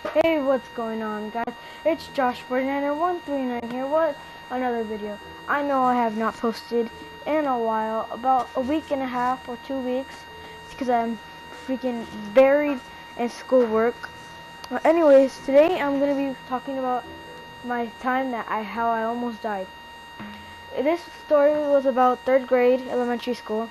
Hey, what's going on, guys? It's Josh49139 here with another video. I know I have not posted in a while, about a week and a half or 2 weeks. It's because I'm freaking buried in schoolwork. Anyways, today I'm going to be talking about my time how I almost died. This story was about 3rd grade elementary school.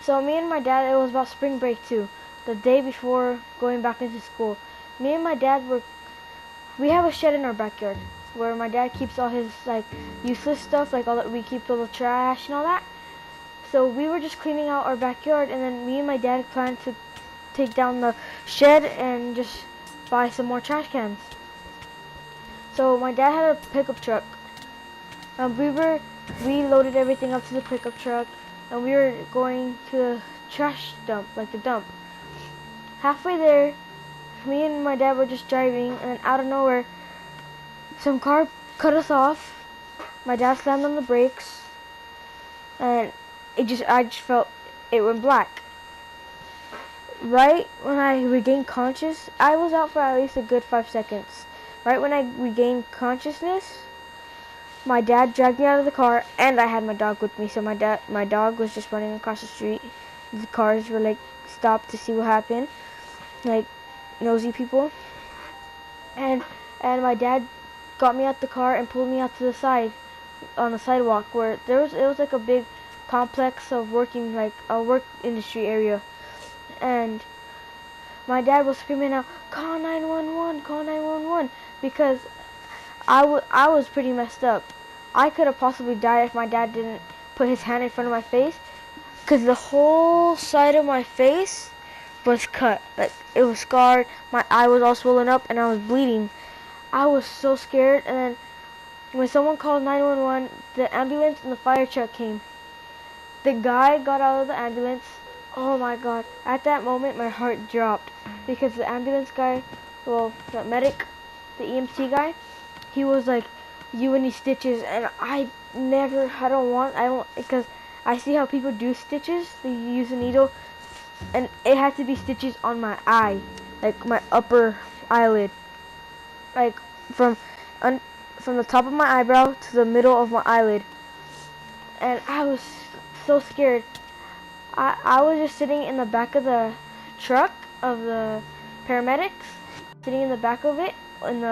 So me and my dad, it was about spring break too, the day before going back into school. Me and my dad we have a shed in our backyard where my dad keeps all his like useless stuff, like we keep all the trash and all that. So we were just cleaning out our backyard, and then me and my dad planned to take down the shed and just buy some more trash cans. So my dad had a pickup truck. We loaded everything up to the pickup truck, and we were going to the trash dump, like the dump. Halfway there, me and my dad were just driving, and then out of nowhere, some car cut us off. My dad slammed on the brakes, and I just felt it went black. Right when I regained conscious, I was out for at least a good 5 seconds. Right when I regained consciousness, my dad dragged me out of the car, and I had my dog with me. So my dog was just running across the street. The cars were like stopped to see what happened, like nosy people. And my dad got me out the car and pulled me out to the side on the sidewalk where it was like a big complex of working, like a work industry area. And my dad was screaming out, "Call 911, call 911," because I was pretty messed up. I could have possibly died if my dad didn't put his hand in front of my face, because the whole side of my face was cut. Like, it was scarred, my eye was all swollen up, and I was bleeding. I was so scared, and then when someone called 911, the ambulance and the fire truck came. The guy got out of the ambulance. Oh my god. At that moment, my heart dropped, because the ambulance guy, well, the medic, the EMT guy, he was like, "You need stitches," and I don't, because I see how people do stitches. They use a needle, and it had to be stitches on my eye, like my upper eyelid, like from from the top of my eyebrow to the middle of my eyelid. And I was so scared. I was just sitting in the back of the truck of the paramedics, sitting in the back of it, and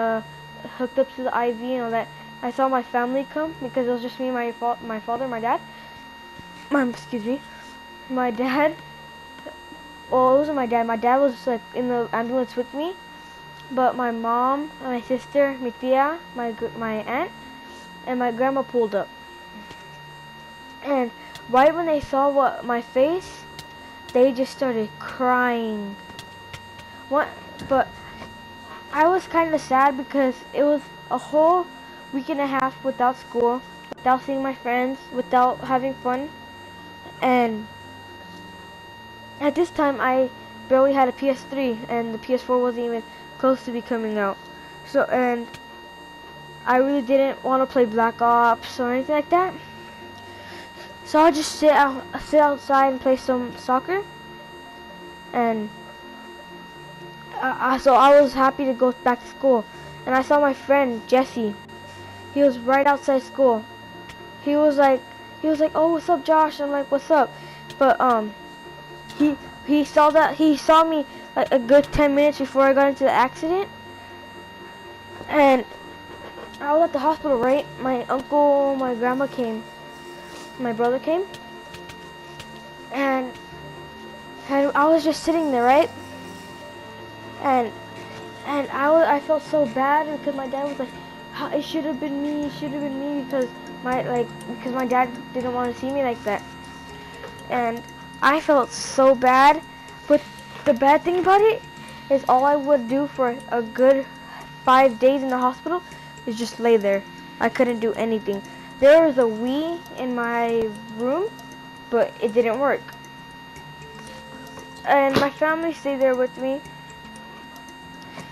hooked up to the IV and all that. I saw my family come, because it was just me and my father, my dad. Excuse me, my dad. Well, it wasn't my dad. My dad was like in the ambulance with me, but my mom, my sister, mi tia, my aunt, and my grandma pulled up. And right when they saw my face, they just started crying. But I was kind of sad, because it was a whole week and a half without school, without seeing my friends, without having fun. And at this time, I barely had a PS3, and the PS4 wasn't even close to be coming out. So, and I really didn't want to play Black Ops or anything like that. So I just sit outside and play some soccer. And so I was happy to go back to school. And I saw my friend Jesse. He was right outside school. He was like, "Oh, what's up, Josh?" I'm like, "What's up?" But he saw me like a good 10 minutes before I got into the accident. And I was at the hospital, right? My uncle, my grandma came, my brother came, and I was just sitting there, right? And I felt so bad, because my dad was like, "It should have been me, because my dad didn't want to see me like that." And I felt so bad, but the bad thing about it is all I would do for a good 5 days in the hospital is just lay there. I couldn't do anything. There was a Wii in my room, but it didn't work. And my family stayed there with me.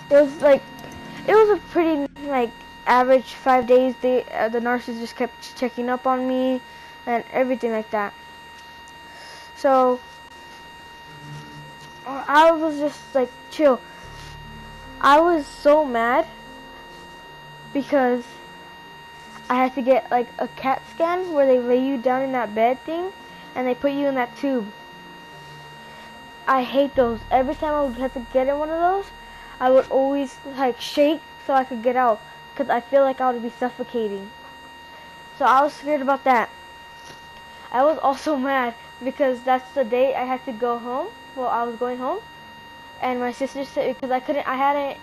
It was a pretty like average 5 days. The nurses just kept checking up on me and everything like that. So I was just like chill. I was so mad because I had to get like a CAT scan where they lay you down in that bed thing and they put you in that tube. I hate those. Every time I would have to get in one of those, I would always like shake so I could get out because I feel like I would be suffocating. So I was scared about that. I was also mad because that's the day I had to go home. Well, I was going home, and my sister said because I hadn't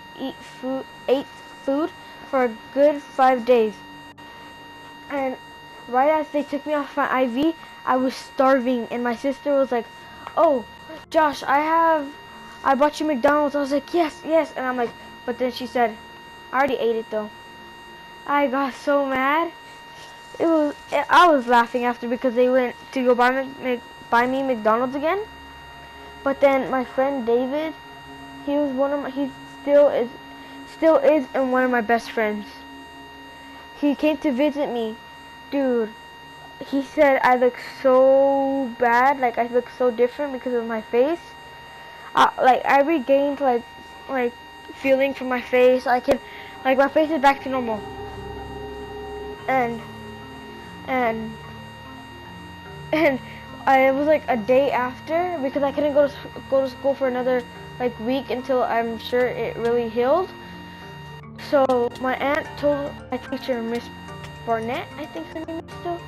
ate food for a good 5 days, and right as they took me off my IV, I was starving, and my sister was like, "Oh, Josh, I bought you McDonald's." I was like, "Yes, yes," and I'm like, but then she said, "I already ate it though." I got so mad. I was laughing after because they went to go buy me McDonald's again. But then my friend David, he still is and one of my best friends. He came to visit me. Dude, he said I look so bad, like I look so different because of my face. Like I regained like feeling from my face. I can like my face is back to normal. And and and it was like a day after because I couldn't go to school for another like week until I'm sure it really healed. So my aunt told my teacher, Miss Barnett, I think her name is still.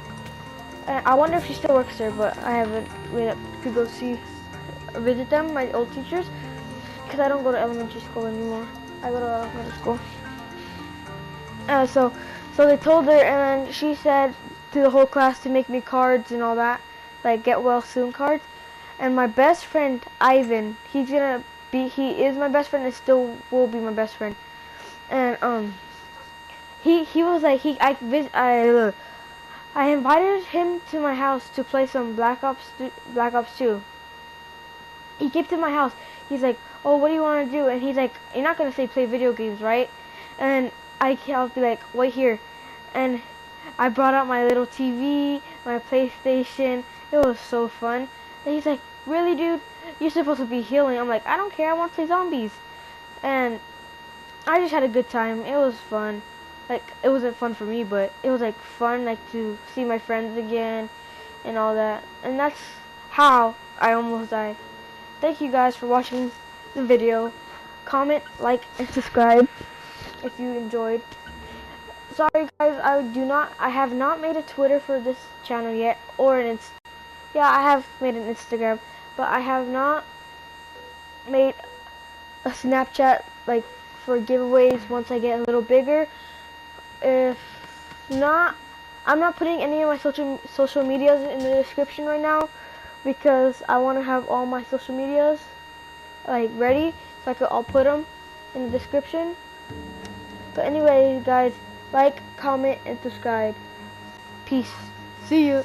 I wonder if she still works there, but I haven't made up to go visit them, my old teachers, because I don't go to elementary school anymore. I go to middle school. So they told her, and then she said to the whole class to make me cards and all that, like get well soon cards. And my best friend Ivan, he is my best friend and still will be my best friend. And he was like I invited him to my house to play some Black Ops 2. He came to my house. He's like, "Oh, what do you want to do?" And he's like, "You're not gonna say play video games, right?" And I'll be like, "Wait here," and I brought out my little TV, my PlayStation. It was so fun. And he's like, "Really, dude? You're supposed to be healing." I'm like, "I don't care. I want to play zombies." And I just had a good time. It was fun. Like, it wasn't fun for me, but it was like fun, like to see my friends again and all that. And that's how I almost died. Thank you guys for watching the video. Comment, like, and subscribe if you enjoyed. Sorry guys, I have not made a Twitter for this channel yet, or yeah, I have made an Instagram, but I have not made a Snapchat, like, for giveaways once I get a little bigger. If not, I'm not putting any of my social medias in the description right now because I want to have all my social medias like ready so I'll put them in the description. But anyway, guys, like, comment, and subscribe. Peace. See you.